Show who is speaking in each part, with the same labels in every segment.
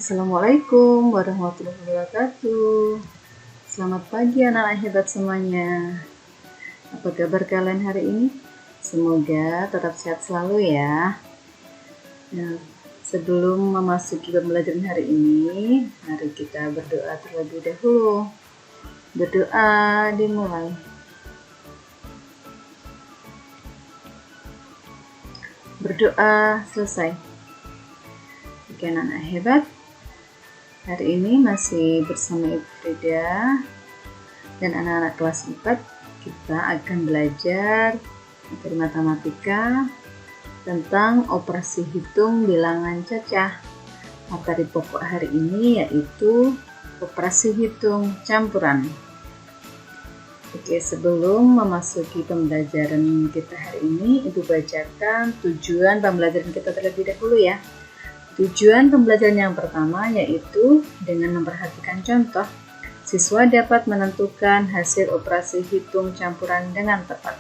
Speaker 1: Assalamualaikum warahmatullahi wabarakatuh. Selamat pagi anak-anak hebat semuanya. Apa kabar kalian hari ini? Semoga tetap sehat selalu ya. Nah, sebelum memasuki pembelajaran hari ini, mari kita berdoa terlebih dahulu. Berdoa dimulai. Berdoa selesai. Oke anak-anak hebat, hari ini masih bersama Ibu Frida dan anak-anak kelas 4. Kita akan belajar materi matematika tentang operasi hitung bilangan cacah. Materi pokok hari ini yaitu operasi hitung campuran. Oke, sebelum memasuki pembelajaran kita hari ini, Ibu bacakan tujuan pembelajaran kita terlebih dahulu ya. Tujuan pembelajaran yang pertama yaitu dengan memperhatikan contoh, siswa dapat menentukan hasil operasi hitung campuran dengan tepat.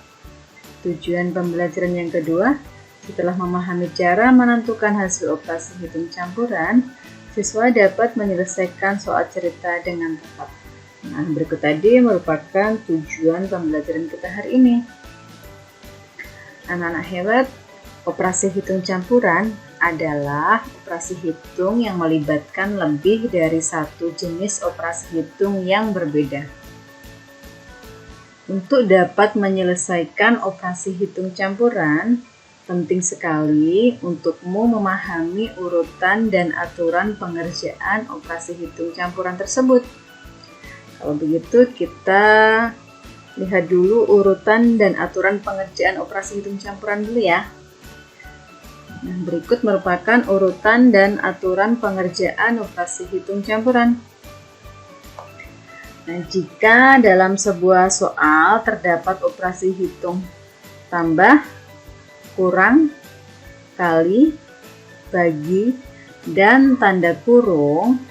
Speaker 1: Tujuan pembelajaran yang kedua, setelah memahami cara menentukan hasil operasi hitung campuran, siswa dapat menyelesaikan soal cerita dengan tepat. Nah, berikut tadi merupakan tujuan pembelajaran kita hari ini. Anak-anak hebat, operasi hitung campuran adalah operasi hitung yang melibatkan lebih dari satu jenis operasi hitung yang berbeda. Untuk dapat menyelesaikan operasi hitung campuran, penting sekali untukmu memahami urutan dan aturan pengerjaan operasi hitung campuran tersebut. Kalau begitu, kita lihat dulu urutan dan aturan pengerjaan operasi hitung campuran dulu ya. Nah, berikut merupakan urutan dan aturan pengerjaan operasi hitung campuran. Nah, jika dalam sebuah soal terdapat operasi hitung tambah, kurang, kali, bagi, dan tanda kurung,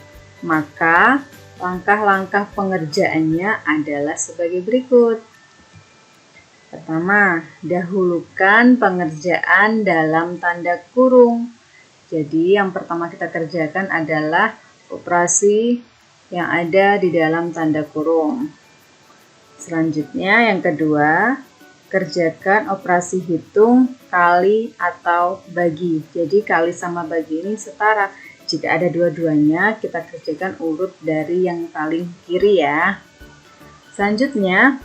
Speaker 1: maka langkah-langkah pengerjaannya adalah sebagai berikut. Pertama, dahulukan pengerjaan dalam tanda kurung. Jadi yang pertama kita kerjakan adalah operasi yang ada di dalam tanda kurung. Selanjutnya yang kedua, kerjakan operasi hitung kali atau bagi. Jadi kali sama bagi ini setara. Jika ada dua-duanya, kita kerjakan urut dari yang paling kiri ya. Selanjutnya,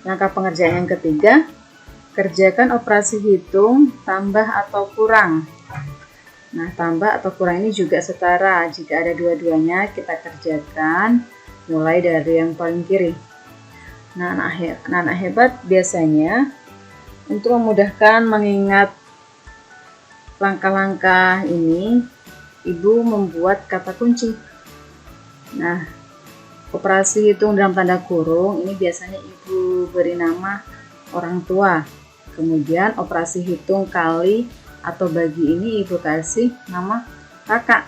Speaker 1: langkah pengerjaan yang ketiga, kerjakan operasi hitung tambah atau kurang. Nah, tambah atau kurang ini juga setara. Jika ada dua-duanya, kita kerjakan mulai dari yang paling kiri. Nah, anak hebat biasanya untuk memudahkan mengingat langkah-langkah ini, Ibu membuat kata kunci. Nah, operasi hitung dalam tanda kurung ini biasanya Ibu beri nama orang tua. Kemudian operasi hitung kali atau bagi ini Ibu kasih nama kakak.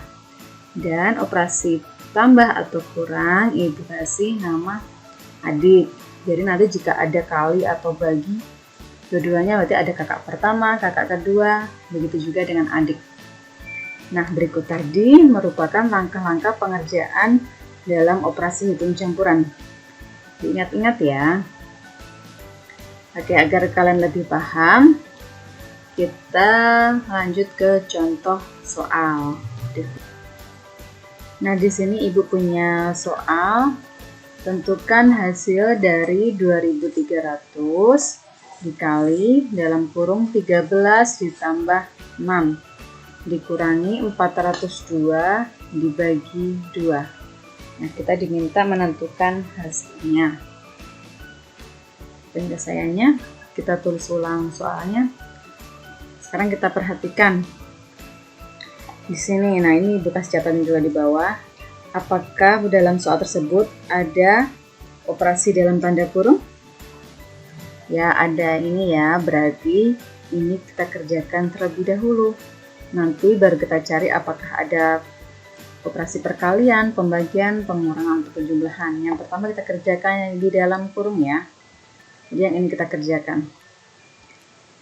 Speaker 1: Dan operasi tambah atau kurang Ibu kasih nama adik. Jadi nanti jika ada kali atau bagi, dua-duanya berarti ada kakak pertama, kakak kedua, begitu juga dengan adik. Nah, berikut tadi merupakan langkah-langkah pengerjaan dalam operasi hitung campuran. Diingat-ingat ya. Oke, agar kalian lebih paham, kita lanjut ke contoh soal. Nah, di sini Ibu punya soal, tentukan hasil dari 2300 dikali dalam kurung 13 ditambah 6 dikurangi 402 dibagi 2. Nah, kita diminta menentukan hasilnya. Penyelesaiannya kita tulis ulang soalnya. Sekarang kita perhatikan di sini. Nah, ini bekas catatan juga di bawah. Apakah dalam soal tersebut ada operasi dalam tanda kurung? Ya, ada ini ya. Berarti ini kita kerjakan terlebih dahulu. Nanti baru kita cari apakah ada operasi perkalian, pembagian, pengurangan, atau penjumlahan. Yang pertama kita kerjakan yang di dalam kurung ya. Jadi yang ini kita kerjakan.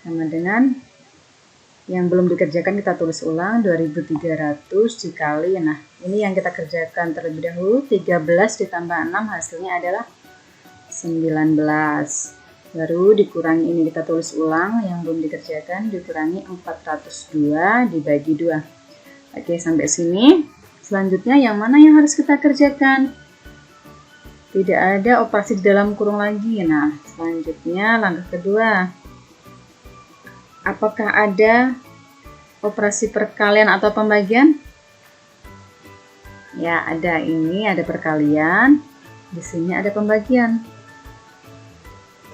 Speaker 1: Sama dengan Yang belum dikerjakan kita tulis ulang, 2300 dikali, nah ini yang kita kerjakan terlebih dahulu, 13 ditambah 6 hasilnya adalah 19. Baru dikurangi ini kita tulis ulang, yang belum dikerjakan dikurangi 402 dibagi 2. Oke, sampai sini. Selanjutnya yang mana yang harus kita kerjakan? Tidak ada operasi di dalam kurung lagi. Nah, selanjutnya langkah kedua. Apakah ada operasi perkalian atau pembagian? Ya, ada. Ini ada perkalian. Di sini ada pembagian.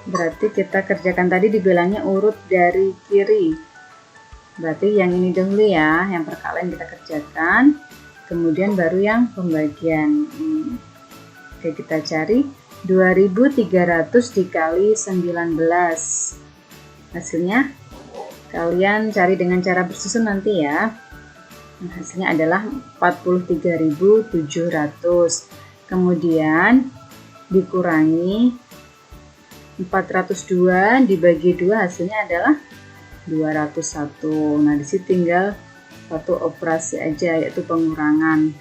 Speaker 1: Berarti kita kerjakan tadi dibilangnya urut dari kiri. Berarti yang ini dahulu ya, yang perkalian kita kerjakan. Kemudian baru yang pembagian. Oke, kita cari 2300 dikali 19. Hasilnya kalian cari dengan cara bersusun nanti ya. Nah, hasilnya adalah 43.700. Kemudian dikurangi 402 dibagi 2 hasilnya adalah 201. Nah, di sini tinggal satu operasi aja, yaitu pengurangan.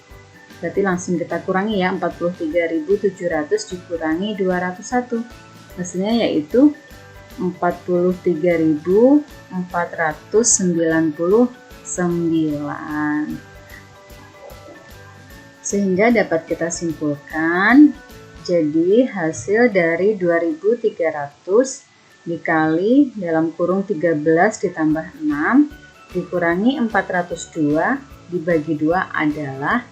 Speaker 1: Berarti langsung kita kurangi ya, 43.700 dikurangi 201. Hasilnya yaitu 43.499. Sehingga dapat kita simpulkan, jadi hasil dari 2300 dikali dalam kurung 13 ditambah 6 dikurangi 402 dibagi 2 adalah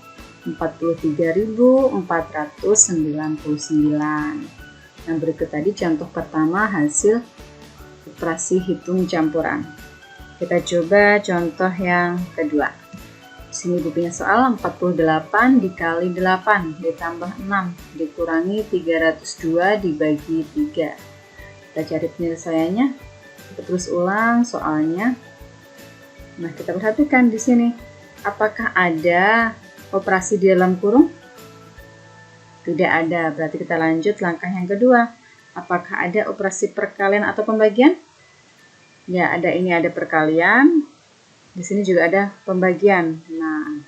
Speaker 1: 43.499. Nah, berikut tadi contoh pertama hasil operasi hitung campuran. Kita coba contoh yang kedua. Di sini bukunya soal 48 dikali 8 ditambah 6 dikurangi 302 dibagi 3. Kita cari penyelesaiannya. Kita terus ulang soalnya. Nah, kita perhatikan di sini. Apakah ada operasi di dalam kurung? Tidak ada, berarti kita lanjut langkah yang kedua. Apakah ada operasi perkalian atau pembagian? Ya, ada, ini ada perkalian. Di sini juga ada pembagian. Nah,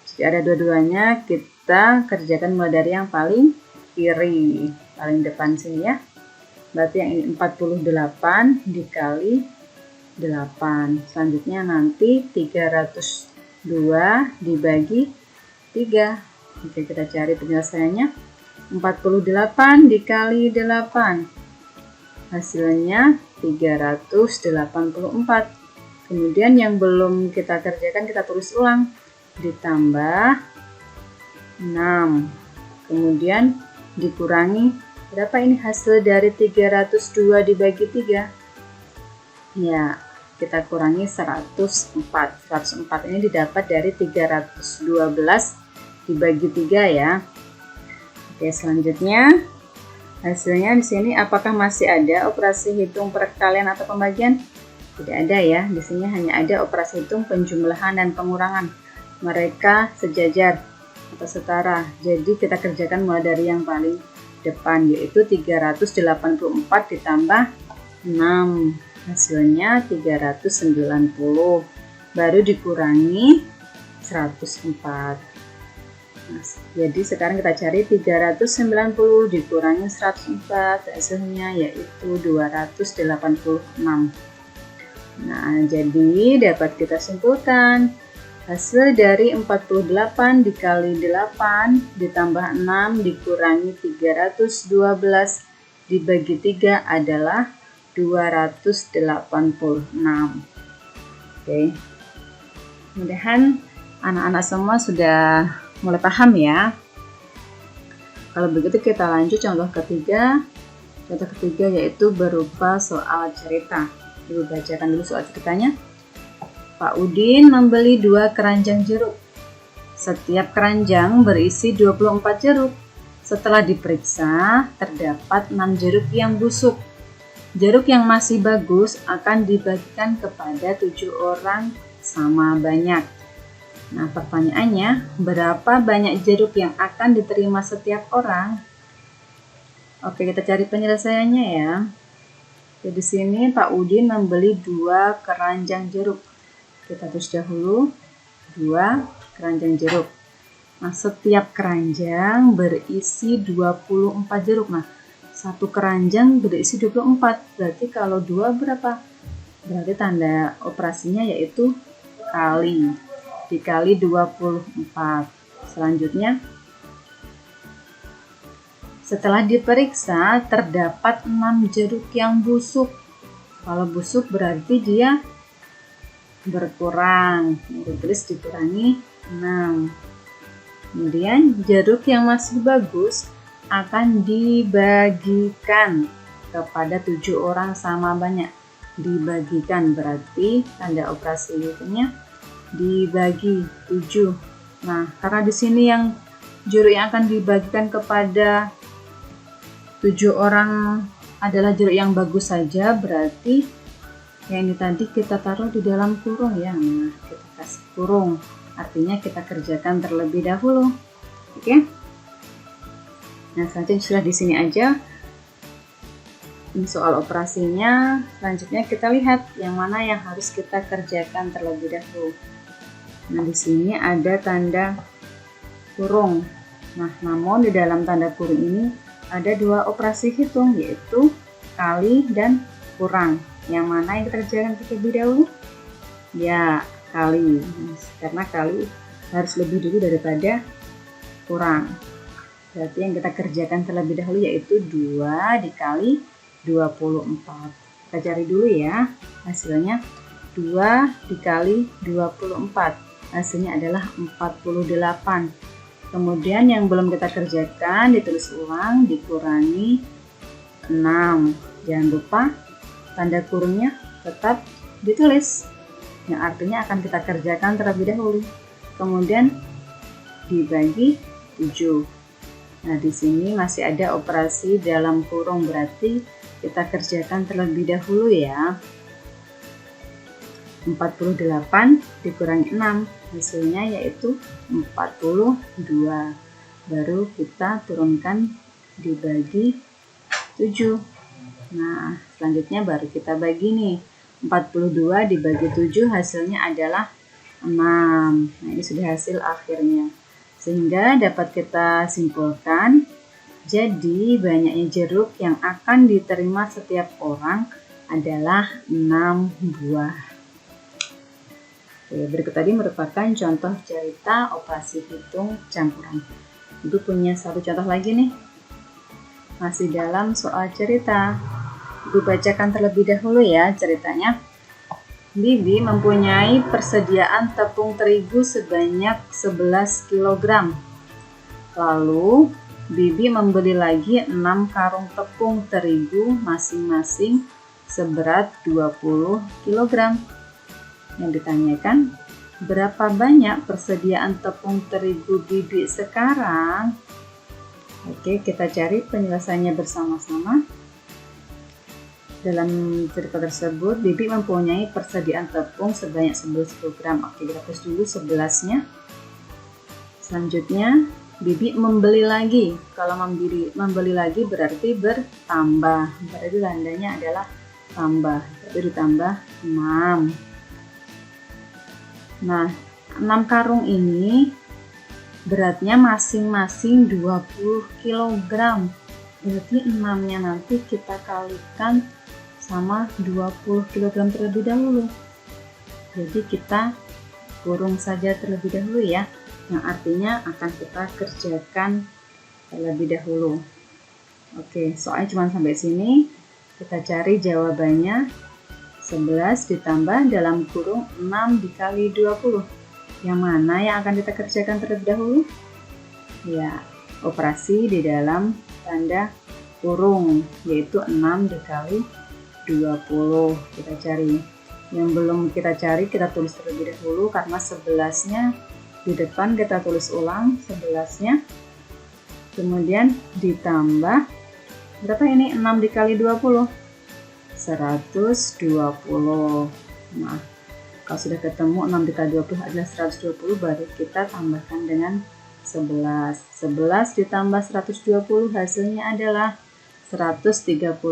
Speaker 1: jika ada dua-duanya, kita kerjakan mulai dari yang paling kiri, paling depan sini ya. Berarti yang ini 48 dikali 8. Selanjutnya nanti 302 dibagi 3. Oke, kita cari penyelesaiannya. 48 dikali 8 hasilnya 384. Kemudian yang belum kita kerjakan kita tulis ulang, ditambah 6, kemudian dikurangi berapa ini hasil dari 302 dibagi 3? Ya, kita kurangi 104. 104 ini didapat dari 312 dibagi 3 ya. Oke, selanjutnya hasilnya di sini apakah masih ada operasi hitung perkalian atau pembagian? Tidak ada ya. Di sini hanya ada operasi hitung penjumlahan dan pengurangan. Mereka sejajar atau setara. Jadi kita kerjakan mulai dari yang paling depan, yaitu 384 ditambah 6. Hasilnya 390. Baru dikurangi 104. Nah, jadi sekarang kita cari 390 dikurangi 104, hasilnya yaitu 286. Nah, jadi dapat kita simpulkan hasil dari 48 dikali 8 ditambah 6 dikurangi 312 dibagi 3 adalah 286. Oke. Mudah-mudahan anak-anak semua sudah mulai paham ya. Kalau begitu kita lanjut contoh ketiga. Contoh ketiga yaitu berupa soal cerita. Ibu bacakan dulu soal ceritanya. Pak Udin membeli 2 keranjang jeruk. Setiap keranjang berisi 24 jeruk. Setelah diperiksa, terdapat 6 jeruk yang busuk. Jeruk yang masih bagus akan dibagikan kepada 7 orang sama banyak. Nah, pertanyaannya, berapa banyak jeruk yang akan diterima setiap orang? Oke, kita cari penyelesaiannya ya. Jadi di sini Pak Udin membeli 2 keranjang jeruk. Kita tulis dahulu 2 keranjang jeruk. Nah, setiap keranjang berisi 24 jeruk. Nah, satu keranjang berisi 24. Berarti kalau 2 berapa? Berarti tanda operasinya yaitu kali. Dikali 24. Selanjutnya, setelah diperiksa terdapat 6 jeruk yang busuk. Kalau busuk berarti dia berkurang. Ditulis dikurangi 6. Kemudian jeruk yang masih bagus akan dibagikan kepada 7 orang sama banyak. Dibagikan berarti tanda operasi hitungnya dibagi 7. Nah, karena di sini yang jeruk yang akan dibagikan kepada 7 orang adalah jeruk yang bagus saja, berarti yang ini tadi kita taruh di dalam kurung ya. Nah, kita kasih kurung. Artinya kita kerjakan terlebih dahulu. Oke. Nah, selanjutnya sudah di sini aja. Ini soal operasinya. Selanjutnya kita lihat yang mana yang harus kita kerjakan terlebih dahulu. Nah, di sini ada tanda kurung. Nah, namun di dalam tanda kurung ini ada 2 operasi hitung, yaitu kali dan kurang. Yang mana yang kita kerjakan terlebih dahulu? Ya, kali. Karena kali harus lebih dulu daripada kurang. Berarti yang kita kerjakan terlebih dahulu yaitu 2 dikali 24. Kita cari dulu ya. Hasilnya 2 dikali 24. Hasilnya adalah 48. Kemudian yang belum kita kerjakan ditulis ulang, dikurangi 6. Jangan lupa tanda kurungnya tetap ditulis, yang artinya akan kita kerjakan terlebih dahulu. Kemudian dibagi 7. Nah, di sini masih ada operasi dalam kurung, berarti kita kerjakan terlebih dahulu ya. 48 dikurangi 6, hasilnya yaitu 42. Baru kita turunkan dibagi 7. Nah, selanjutnya baru kita bagi nih. 42 dibagi 7 hasilnya adalah 6. Nah, ini sudah hasil akhirnya. Sehingga dapat kita simpulkan, jadi banyaknya jeruk yang akan diterima setiap orang adalah 6 buah. Oke, berikut tadi merupakan contoh cerita operasi hitung campuran. Ibu punya satu contoh lagi nih. Masih dalam soal cerita. Ibu bacakan terlebih dahulu ya ceritanya. Bibi mempunyai persediaan tepung terigu sebanyak 11 kg. Lalu, Bibi membeli lagi 6 karung tepung terigu masing-masing seberat 20 kg. Yang ditanyakan, berapa banyak persediaan tepung terigu Bibi sekarang? Oke, kita cari penjelasannya bersama-sama. Dalam cerita tersebut, Bibi mempunyai persediaan tepung sebanyak 11 kg. Oke, kita tulis dulu 11-nya. Selanjutnya, Bibi membeli lagi. Kalau membeli lagi berarti bertambah. Berarti tandanya adalah tambah. Jadi ditambah 6. Nah, 6 karung ini beratnya masing-masing 20 kg. Berarti 6-nya nanti kita kalikan sama 20 kg terlebih dahulu. Jadi kita kurung saja terlebih dahulu ya, yang artinya akan kita kerjakan terlebih dahulu. Oke, soalnya cuma sampai sini. Kita cari jawabannya. 11 ditambah dalam kurung 6 dikali 20. Yang mana yang akan kita kerjakan terlebih dahulu? Ya, operasi di dalam tanda kurung, yaitu 6 dikali 20. Kita cari. Yang belum kita cari kita tulis terlebih dahulu, karena 11-nya di depan kita tulis ulang 11-nya. Kemudian ditambah berapa ini? 6 dikali 20. 120. Nah, kalau sudah ketemu 6 dikali 20 adalah 120, baru kita tambahkan dengan 11. 11 ditambah 120 hasilnya adalah 131.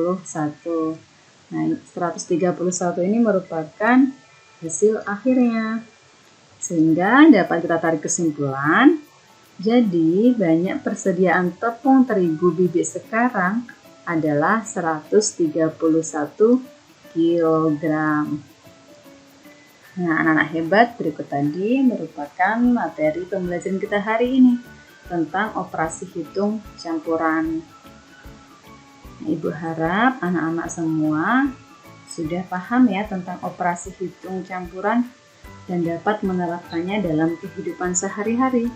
Speaker 1: Nah, 131 ini merupakan hasil akhirnya. Sehingga dapat kita tarik kesimpulan, jadi banyak persediaan tepung terigu bibit sekarang adalah 131 kg. Nah, anak-anak hebat, berikut tadi merupakan materi pembelajaran kita hari ini tentang operasi hitung campuran. Nah, Ibu harap anak-anak semua sudah paham ya tentang operasi hitung campuran dan dapat menerapkannya dalam kehidupan sehari-hari.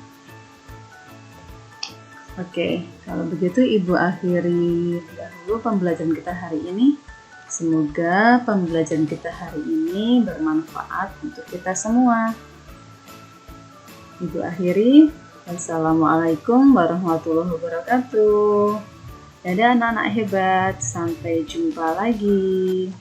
Speaker 1: Oke, kalau begitu Ibu akhiri dahulu pembelajaran kita hari ini. Semoga pembelajaran kita hari ini bermanfaat untuk kita semua. Ibu akhiri. Wassalamualaikum warahmatullahi wabarakatuh. Dadah anak-anak hebat, sampai jumpa lagi.